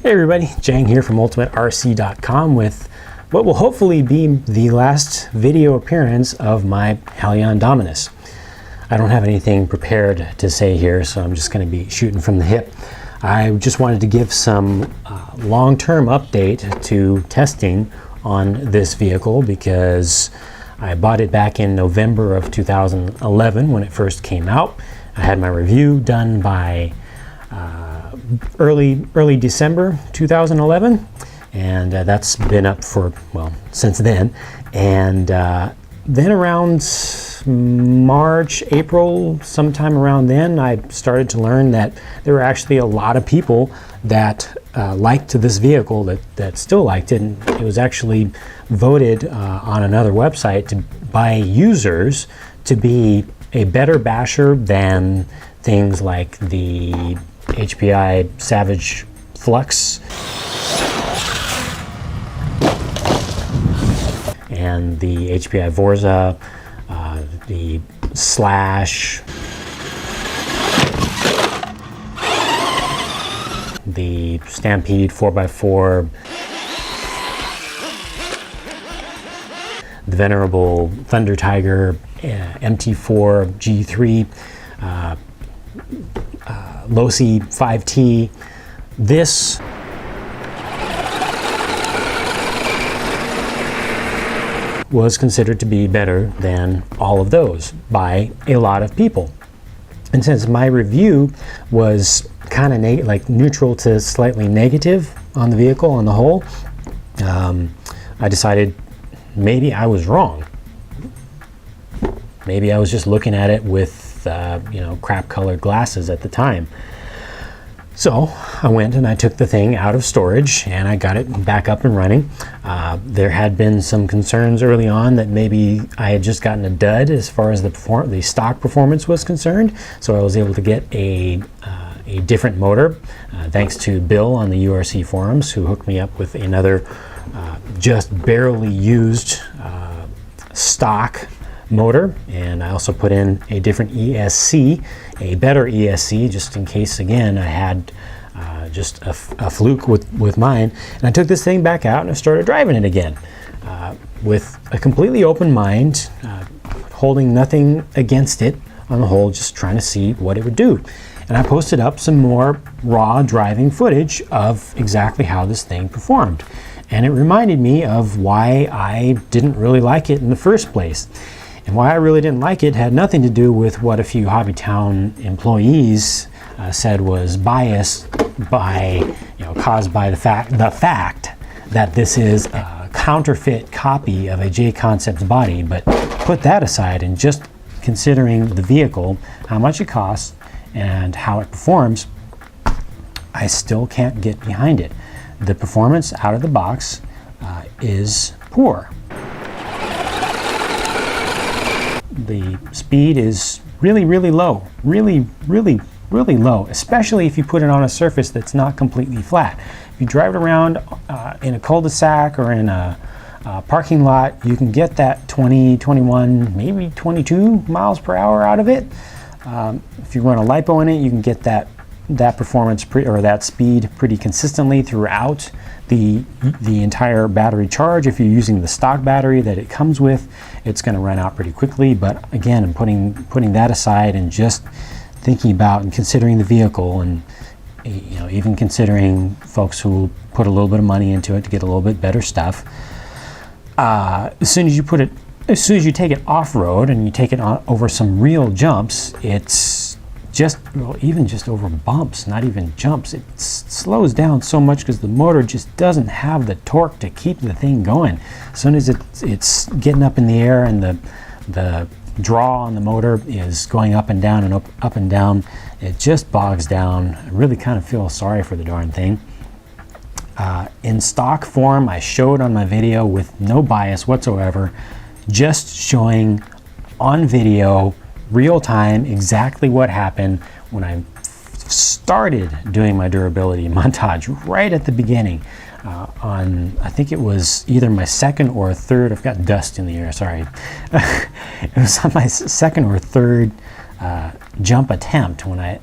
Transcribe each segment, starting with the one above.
Hey everybody, Jang here from ultimaterc.com with what will hopefully be the last video appearance of my Helion Dominus. I don't have anything prepared to say here, so I'm just going to be shooting from the hip. I just wanted to give some long-term update to testing on this vehicle because I bought it back in November of 2011 when it first came out. I had my review done by early December 2011, and that's been up for, well, since then. And then around March, April, sometime around then, I started to learn that there were actually a lot of people that liked this vehicle, that still liked it, and it was actually voted on another website by users to be a better basher than things like the HPI Savage Flux and the HPI Vorza, the Slash, the Stampede 4x4, the venerable Thunder Tiger MT4 G3, Losi 5T. This was considered to be better than all of those by a lot of people. And since my review was kind of like neutral to slightly negative on the vehicle on the whole, I decided maybe I was wrong. Maybe I was just looking at it with crap colored glasses at the time. So I went and I took the thing out of storage and I got it back up and running. There had been some concerns early on that maybe I had just gotten a dud as far as the stock performance was concerned. So I was able to get a different motor, thanks to Bill on the URC forums, who hooked me up with another just barely used stock motor. And I also put in a different ESC, a better ESC, just in case again I had just a fluke with mine. And I took this thing back out and I started driving it again with a completely open mind, holding nothing against it on the whole, just trying to see what it would do. And I posted up some more raw driving footage of exactly how this thing performed. And it reminded me of why I didn't really like it in the first place. And why I really didn't like it had nothing to do with what a few Hobbytown employees said was bias caused by the fact that this is a counterfeit copy of a J-Concepts body. But put that aside and just considering the vehicle, how much it costs, and how it performs, I still can't get behind it. The performance out of the box is poor. The speed is really low, really low, especially if you put it on a surface that's not completely flat. If you drive it around in a cul-de-sac or in a parking lot, you can get that 20, 21, maybe 22 miles per hour out of it. If you run a LiPo in it, you can get that performance or that speed pretty consistently throughout the entire battery charge. If you're using the stock battery that it comes with, it's going to run out pretty quickly. But again, I'm putting that aside and just thinking about and considering the vehicle, and even considering folks who put a little bit of money into it to get a little bit better stuff. As soon as you take it off-road and you take it over some real jumps, it's even just over bumps, not even jumps, it slows down so much because the motor just doesn't have the torque to keep the thing going. As soon as it's getting up in the air and the draw on the motor is going up and down and up and down, it just bogs down. I really kind of feel sorry for the darn thing. In stock form, I showed on my video with no bias whatsoever, just showing on video, real time, exactly what happened when I started doing my durability montage right at the beginning. I think it was either my second or third, I've got dust in the air, sorry. It was on my second or third jump attempt when I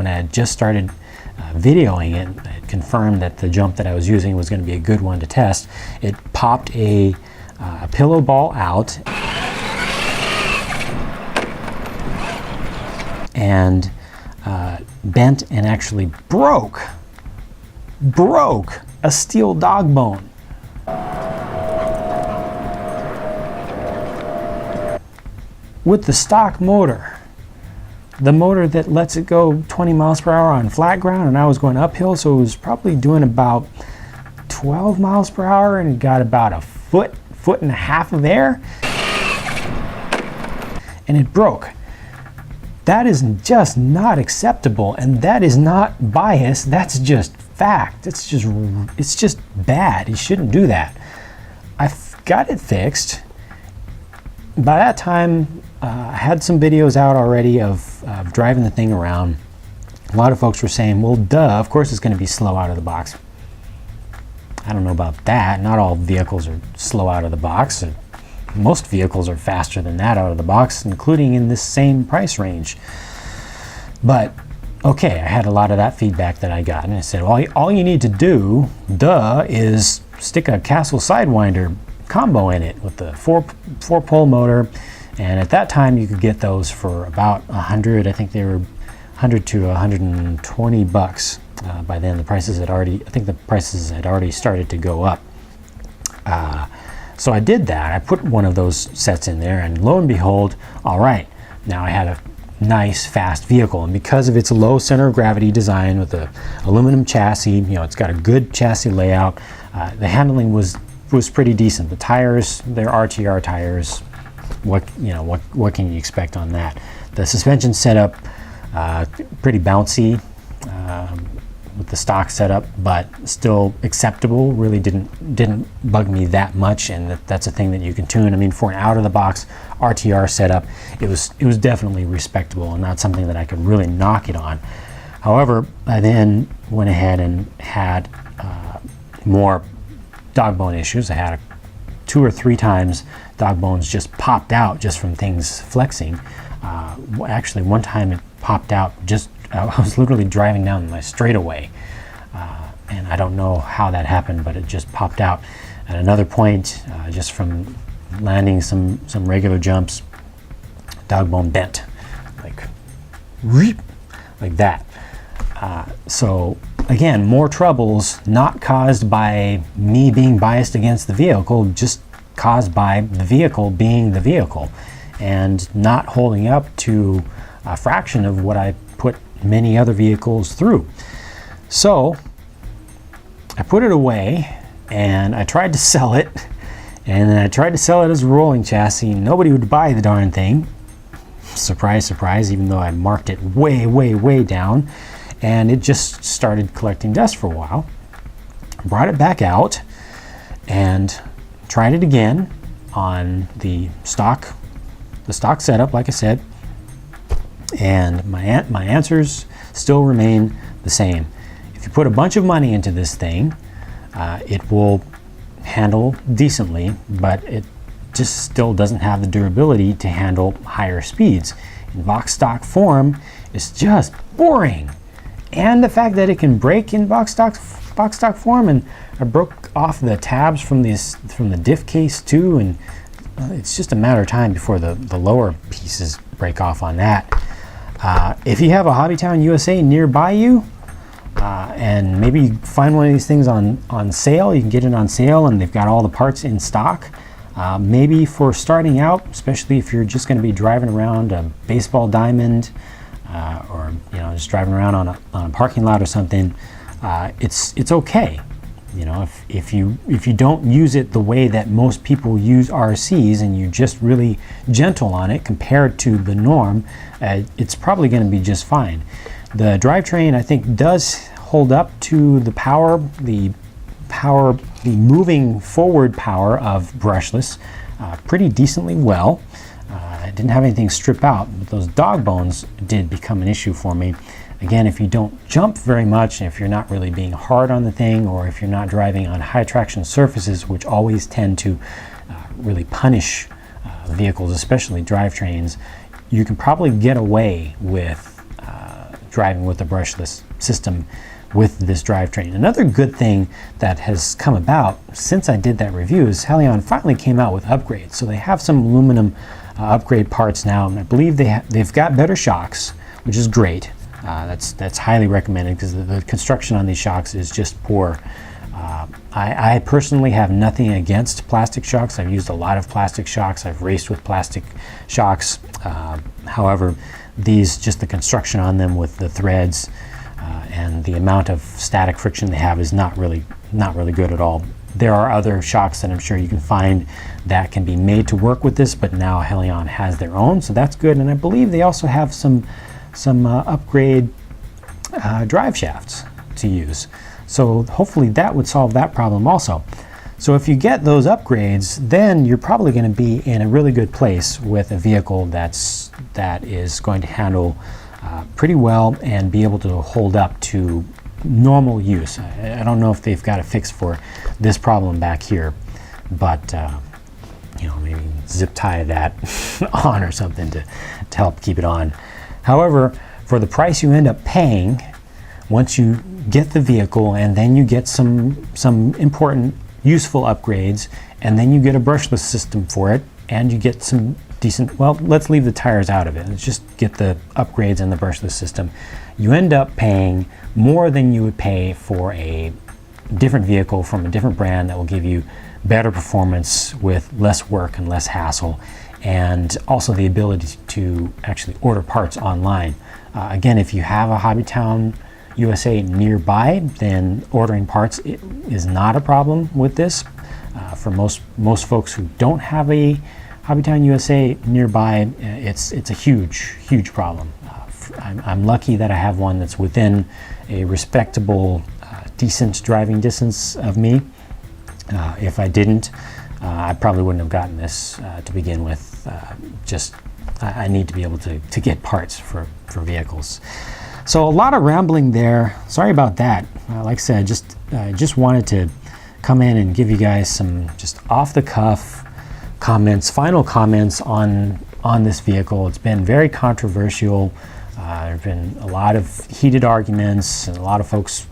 had just started videoing it, it confirmed that the jump that I was using was going to be a good one to test. It popped a pillow ball out and bent and actually broke a steel dog bone. With the stock motor, the motor that lets it go 20 miles per hour on flat ground, and I was going uphill, so it was probably doing about 12 miles per hour, and it got about a foot and a half of air, and it broke. That is just not acceptable, and that is not bias. That's just fact. It's just bad. You shouldn't do that. I got it fixed. By that time, I had some videos out already of driving the thing around. A lot of folks were saying, well, duh, of course it's going to be slow out of the box. I don't know about that. Not all vehicles are slow out of the box. Most vehicles are faster than that out of the box, including in this same price range. But okay, I had a lot of that feedback that I got, and I said, well, all you need to do, duh, is stick a Castle Sidewinder combo in it with the four pole motor. And at that time you could get those for about 100. I think they were 100 to 120 bucks. By then the prices had already started to go up. So I did that. I put one of those sets in there, and lo and behold, all right, now I had a nice fast vehicle. And because of its low center of gravity design with the aluminum chassis, it's got a good chassis layout. The handling was pretty decent. The tires, they're RTR tires. What can you expect on that? The suspension setup, pretty bouncy with the stock setup, but still acceptable. Really didn't bug me that much, and that's a thing that you can tune. I mean, for an out of the box RTR setup, it was definitely respectable and not something that I could really knock it on. However, I then went ahead and had more dog bone issues. I had 2 or 3 times dog bones just popped out just from things flexing. Actually, one time it popped out I was literally driving down my straightaway, and I don't know how that happened, but it just popped out. At another point, just from landing some regular jumps, dog bone bent, like that. So again, more troubles not caused by me being biased against the vehicle, just caused by the vehicle being the vehicle and not holding up to a fraction of what I put many other vehicles through. So I put it away and I tried to sell it, and then I tried to sell it as a rolling chassis. Nobody would buy the darn thing. Surprise, surprise, even though I marked it way, way, way down. And it just started collecting dust for a while. Brought it back out and tried it again on the stock setup, like I said, and my answers still remain the same. If you put a bunch of money into this thing, it will handle decently, but it just still doesn't have the durability to handle higher speeds. In box stock form, it's just boring. And the fact that it can break in box stock form, and I broke off the tabs from the diff case too, and it's just a matter of time before the lower pieces break off on that. If you have a Hobbytown USA nearby you, and maybe you find one of these things on sale, you can get it on sale and they've got all the parts in stock. Maybe for starting out, especially if you're just going to be driving around a baseball diamond, or just driving around on a parking lot or something, it's okay. If you don't use it the way that most people use RCs, and you're just really gentle on it compared to the norm, it's probably going to be just fine. The drivetrain, I think, does hold up to the moving forward power of brushless pretty decently well. I didn't have anything strip out, but those dog bones did become an issue for me. Again, if you don't jump very much, if you're not really being hard on the thing, or if you're not driving on high traction surfaces, which always tend to really punish vehicles, especially drivetrains, you can probably get away with driving with a brushless system with this drivetrain. Another good thing that has come about since I did that review is Helion finally came out with upgrades. So they have some aluminum upgrade parts now, and I believe they've got better shocks, which is great. That's highly recommended because the construction on these shocks is just poor. I personally have nothing against plastic shocks. I've used a lot of plastic shocks. I've raced with plastic shocks. However, these, just the construction on them with the threads and the amount of static friction they have is not really good at all. There are other shocks that I'm sure you can find that can be made to work with this, but now Helion has their own, so that's good. And I believe they also have some upgrade drive shafts to use. So hopefully that would solve that problem also. So if you get those upgrades, then you're probably going to be in a really good place with a vehicle that is going to handle pretty well and be able to hold up to normal use. I don't know if they've got a fix for this problem back here, but you know, maybe zip tie that on or something to help keep it on. However, for the price you end up paying, once you get the vehicle and then you get some important useful upgrades, and then you get a brushless system for it, and you get some decent, well, let's leave the tires out of it. Let's just get the upgrades and the brushless system. You end up paying more than you would pay for a different vehicle from a different brand that will give you better performance with less work and less hassle, and also the ability to actually order parts online. Again, if you have a Hobbytown USA nearby, then ordering parts is not a problem with this. For most folks who don't have a Hobbytown USA nearby, it's a huge problem. I'm lucky that I have one that's within a respectable, decent driving distance of me. If I didn't, I probably wouldn't have gotten this to begin with. I need to be able to get parts for vehicles. So a lot of rambling there. Sorry about that. Like I said, just wanted to come in and give you guys some just off-the-cuff comments, final comments on this vehicle. It's been very controversial. There have been a lot of heated arguments and a lot of folks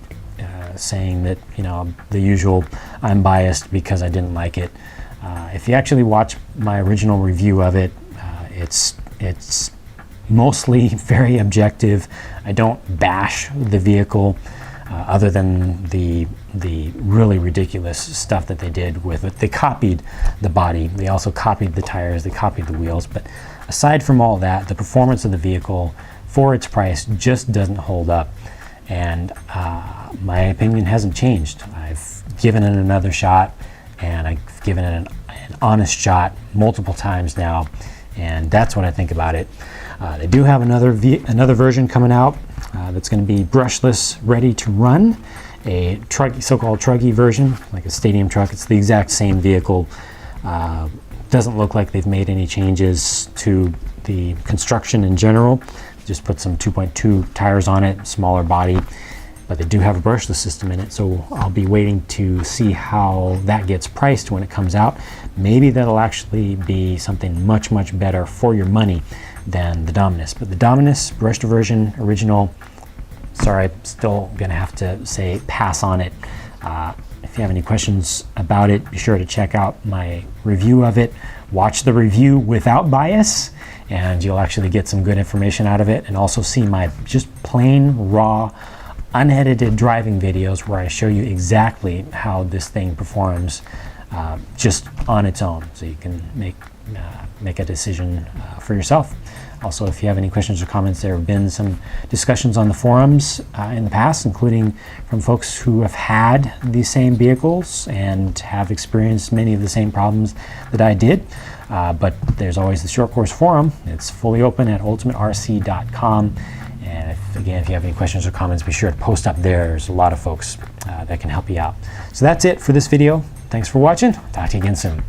saying that, you know, the usual, I'm biased because I didn't like it. If you actually watch my original review of it, it's mostly very objective. I don't bash the vehicle other than the really ridiculous stuff that they did with it. They copied the body, they also copied the tires, they copied the wheels, but aside from all that, the performance of the vehicle for its price just doesn't hold up. And my opinion hasn't changed. I've given it another shot, and I've given it an honest shot multiple times now, and that's what I think about it. They do have another version coming out that's going to be brushless, ready to run, a so-called truggy version, like a stadium truck. It's the exact same vehicle. Doesn't look like they've made any changes to the construction in general. Just put some 2.2 tires on it, smaller body, but they do have a brushless system in it, so I'll be waiting to see how that gets priced when it comes out. Maybe that'll actually be something much better for your money than the Dominus. But the Dominus brushed version, original, sorry, I'm still gonna have to say pass on it. If you have any questions about it, be sure to check out my review of it. Watch the review without bias, and you'll actually get some good information out of it, and also see my just plain raw unedited driving videos where I show you exactly how this thing performs just on its own, so you can make a decision for yourself. Also, if you have any questions or comments, there have been some discussions on the forums in the past, including from folks who have had these same vehicles and have experienced many of the same problems that I did. But there's always the Short Course forum. It's fully open at ultimaterc.com. And if you have any questions or comments, be sure to post up there. There's a lot of folks that can help you out. So that's it for this video. Thanks for watching. Talk to you again soon.